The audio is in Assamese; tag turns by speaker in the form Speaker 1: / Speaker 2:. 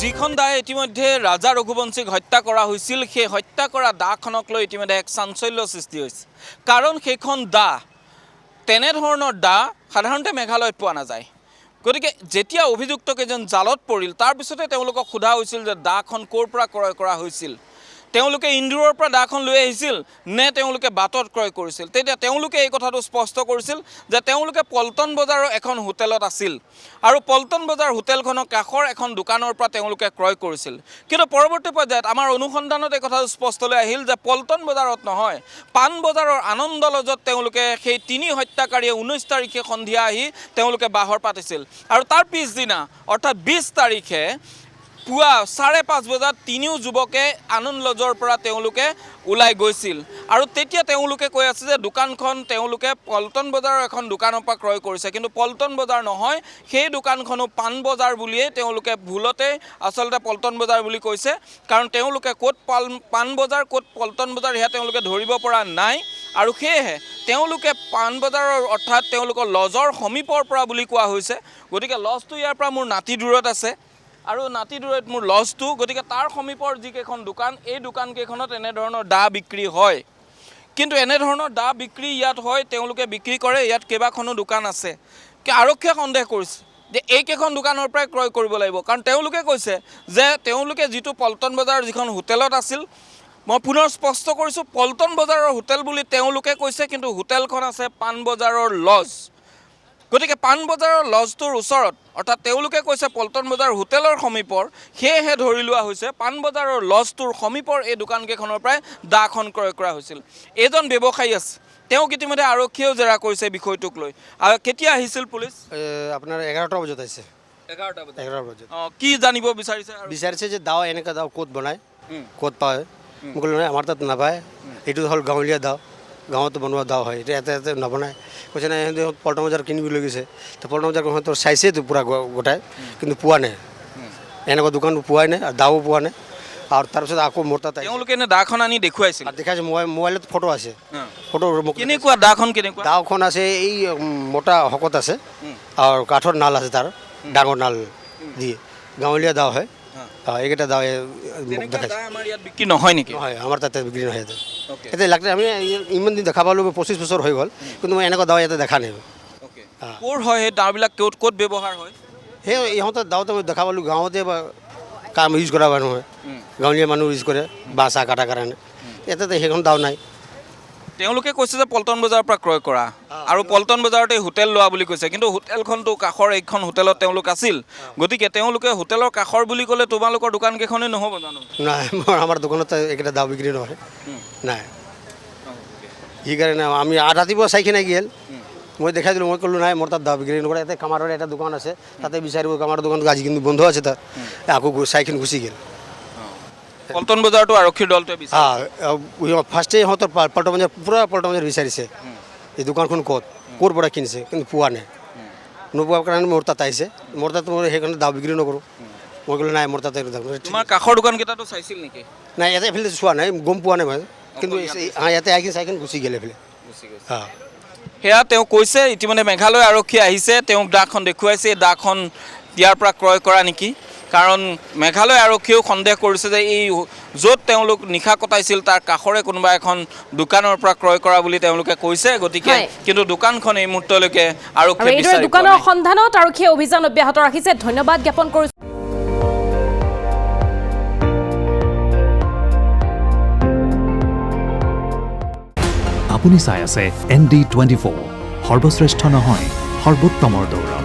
Speaker 1: যিখন দায়ে ইতিমধ্যে ৰাজা ৰঘুবংশীক হত্যা কৰা হৈছিল সেই হত্যা কৰা দাখনক লৈ ইতিমধ্যে এক চাঞ্চল্য সৃষ্টি হৈছে কাৰণ সেইখন দা তেনেধৰণৰ দা সাধাৰণতে মেঘালয়ত পোৱা নাযায় গতিকে যেতিয়া অভিযুক্ত কেইজন জালত পৰিল তাৰ পিছতে তেওঁলোকক সোধা হৈছিল যে দাখন ক'ৰ পৰা ক্ৰয় কৰা হৈছিল তেওঁলোকে ইন্দোৰৰ পৰা দাখন লৈ আহিছিল নে তেওঁলোকে বাটত ক্ৰয় কৰিছিল তেতিয়া তেওঁলোকে এই কথাটো স্পষ্ট কৰিছিল যে তেওঁলোকে পল্টন বজাৰৰ এখন হোটেলত আছিল আৰু পল্টন বজাৰ হোটেলখনৰ কাষৰ এখন দোকানৰ পৰা তেওঁলোকে ক্ৰয় কৰিছিল কিন্তু পৰৱৰ্তী পৰ্যায়ত আমাৰ অনুসন্ধানত এই কথাটো স্পষ্টলৈ আহিল যে পল্টন বজাৰত নহয় পান বজাৰৰ আনন্দ লজত তেওঁলোকে সেই তিনি হত্যাকাৰীয়ে 19 তাৰিখে সন্ধিয়া আহি তেওঁলোকে বাহৰ পাতিছিল আৰু তাৰ পিছদিনা অৰ্থাৎ 20 তাৰিখে পুৱা 5:30 বজাত তিনিও যুৱকে আনন্দ লজৰ পৰা তেওঁলোকে ওলাই গৈছিল আৰু তেতিয়া তেওঁলোকে কৈ আছে যে দোকানখন তেওঁলোকে পল্টন বজাৰৰ এখন দোকানৰ পৰা ক্ৰয় কৰিছে কিন্তু পল্টন বজাৰ নহয় সেই দোকানখনো পান বজাৰ বুলিয়ে তেওঁলোকে ভুলতে আসলতে পল্টন বজাৰ বুলি কৈছে কাৰণ তেওঁলোকে ক'ত পান বজাৰ ক'ত পল্টন বজাৰ হেয়া তেওঁলোকে ধৰিব পৰা নাই আৰু সেয়েহে তেওঁলোকে পান বজাৰৰ অৰ্থাৎ তেওঁলোকৰ লজৰ সমীপৰ পৰা বুলি কোৱা হৈছে গতিকে লজটো ইয়াৰ পৰা মোৰ নাতি দূৰত আছে আৰু নাতি দূৰত মোৰ লজটো গতিকে তাৰ সমীপৰ যিকেইখন দোকান এই দোকানকেইখনত এনেধৰণৰ দা বিক্ৰী হয় কিন্তু এনেধৰণৰ দা বিক্ৰী ইয়াত হয় তেওঁলোকে বিক্ৰী কৰে ইয়াত কেইবাখনো দোকান আছে আৰক্ষীয়ে সন্দেহ কৰিছে যে এইকেইখন দোকানৰ পৰাই ক্ৰয় কৰিব লাগিব কাৰণ তেওঁলোকে কৈছে যে তেওঁলোকে যিটো পল্টন বজাৰ যিখন হোটেলত আছিল মই পুনৰ স্পষ্ট কৰিছোঁ পল্টন বজাৰৰ হোটেল বুলি তেওঁলোকে কৈছে কিন্তু হোটেলখন আছে পান বজাৰৰ লজ গতিকে পান বজাৰৰ লজটোৰ ওচৰত অৰ্থাৎ তেওঁলোকে কৈছে পল্টন বজাৰ হোটেলৰ সমীপৰ সেয়েহে ধৰি লোৱা হৈছে পান বজাৰৰ লজটোৰ সমীপৰ এই দোকানকেইখনৰ পৰাই দাখন ক্ৰয় কৰা হৈছিল এজন ব্যৱসায়ী আছে তেওঁক ইতিমধ্যে আৰক্ষীয়েও জেৰা কৰিছে বিষয়টোক লৈ আৰু কেতিয়া আহিছিল পুলিচ
Speaker 2: আপোনাৰ 11টা বজাত আহিছে
Speaker 1: 11টা
Speaker 2: বজাত
Speaker 1: কি জানিব বিচাৰিছে
Speaker 2: যে দাও এনেকুৱা দাও ক'ত বনায় ক'ত পায় মোক ক'লে আমাৰ তাত নাপায় এইটো হ'ল গাঁৱলীয়া দাও গাঁৱত বনোৱা দাও হয় এতিয়া ইয়াতে নবনায় কৈছে নাই সিহঁতে পল্টন বজাৰ কিনিবলৈ গৈছে তো পল্টন বজাৰ সিহঁতৰ চাইছেতো পূৰা গোটাই কিন্তু পোৱা নাই এনেকুৱা দোকানটো পোৱাই নাই আৰু দাও পোৱা নাই আৰু তাৰপিছত আকৌ মোৰ তাত
Speaker 1: তেওঁলোকে এনে দাখন আনি দেখুৱাইছিল
Speaker 2: দেখাইছে মোবাইলত ফটো আছে ফটো
Speaker 1: কেনেকুৱা দাখন কেনেকুৱা
Speaker 2: দাওখন আছে এই মোটা শকত আছে আৰু কাঠৰ নাল আছে তাৰ ডাঙৰ নাল দিয়ে গাঁৱলীয়া দাও হয় এইকেইটা দাও দেখাইছে
Speaker 1: আমাৰ ইয়াত বিক্ৰী নহয় নেকি
Speaker 2: নহয় আমাৰ তাতে বিক্ৰী নহয় এতিয়া লাগতে আমি ইমান দিন দেখা পালোঁ 25 বছৰ হৈ গ'ল কিন্তু মই এনেকুৱা দাও ইয়াতে দেখা নাই
Speaker 1: ক'ৰ হয় সেই দাওবিলাক ক'ত ব্যৱহাৰ হয়
Speaker 2: সেই ইহঁতৰ দাওটো মই দেখা পালোঁ গাঁৱতে কাম ইউজ কৰা মানুহ হয় গাঁৱলীয়া মানুহ ইউজ কৰে বাঁহ চাহ কাটাৰ কাৰণে ইয়াতে সেইখন দাও নাই
Speaker 1: তেওঁলোকে কৈছে যে পল্টন বজাৰৰ পৰা ক্ৰয় কৰা আৰু পল্টন বজাৰতে হোটেল লোৱা বুলি কৈছে কিন্তু হোটেলখনতো কাষৰ এইখন হোটেলত তেওঁলোক আছিল গতিকে তেওঁলোকে হোটেলৰ কাষৰ বুলি ক'লে তোমালোকৰ দোকানকেইখনেই নহ'ব জানো
Speaker 2: নাই আমাৰ দোকানত এইকেইটা দাও বিক্ৰী নহয় নাই সেইকাৰণে আমি ৰাতিপুৱা চাই কিনে গ'ল মই দেখাই দিলোঁ মই ক'লোঁ নাই মোৰ তাত দাও বিক্ৰী নকৰে ইয়াতে কামাৰৰ এটা দোকান আছে তাতে বিচাৰিব কামাৰৰ দোকান আজি কিন্তু বন্ধ আছে তাত আকৌ চাইখিনি গুচি গ'ল
Speaker 1: পল্টন বজাৰতো আৰক্ষীৰ দলটোৱে
Speaker 2: ফাৰ্ষ্টে ইহঁতৰ পল্টন বজাৰ পূৰা পল্টন বজাৰ বিচাৰিছে এই দোকানখন ক'ৰ পৰা কিনিছে কিন্তু পোৱা নাই নোপোৱাৰ কাৰণে মোৰ তাত আহিছে মোৰ তাত মই সেইকাৰণে দাও বিক্ৰী নকৰোঁ মই ক'লোঁ নাই মোৰ তাতে
Speaker 1: তোমাৰ কাষৰ দোকানকেইটাতো চাইছিল নেকি
Speaker 2: নাই ইয়াতে এইফালে চোৱা নাই গম পোৱা নাই মই কিন্তু ইয়াতে আহি চাইখিনি গুচি গ'ল এইফালে
Speaker 1: সেয়া তেওঁ কৈছে ইতিমধ্যে মেঘালয় আৰক্ষী আহিছে তেওঁক দাখন দেখুৱাইছে দাখন ইয়াৰ পৰা ক্ৰয় কৰা নেকি কাৰণ মেঘালয় আৰক্ষীয়েও সন্দেহ কৰিছে যে এই য'ত তেওঁলোক নিশা কটাইছিল তাৰ কাষৰে কোনোবা এখন দোকানৰ পৰা ক্ৰয় কৰা বুলি তেওঁলোকে কৈছে গতিকে কিন্তু দোকানখন এই মুহূৰ্তলৈকে আৰক্ষীয়ে বিচাৰি পোৱা নাই
Speaker 3: দোকানৰ সন্ধানত আৰক্ষীয়ে অভিযান অব্যাহত ৰাখিছে ধন্যবাদ জ্ঞাপন কৰিছো
Speaker 4: আপুনি চাই আছে ND24 সৰ্বশ্ৰেষ্ঠ নহয় সৰ্বোত্তমৰ দৌৰ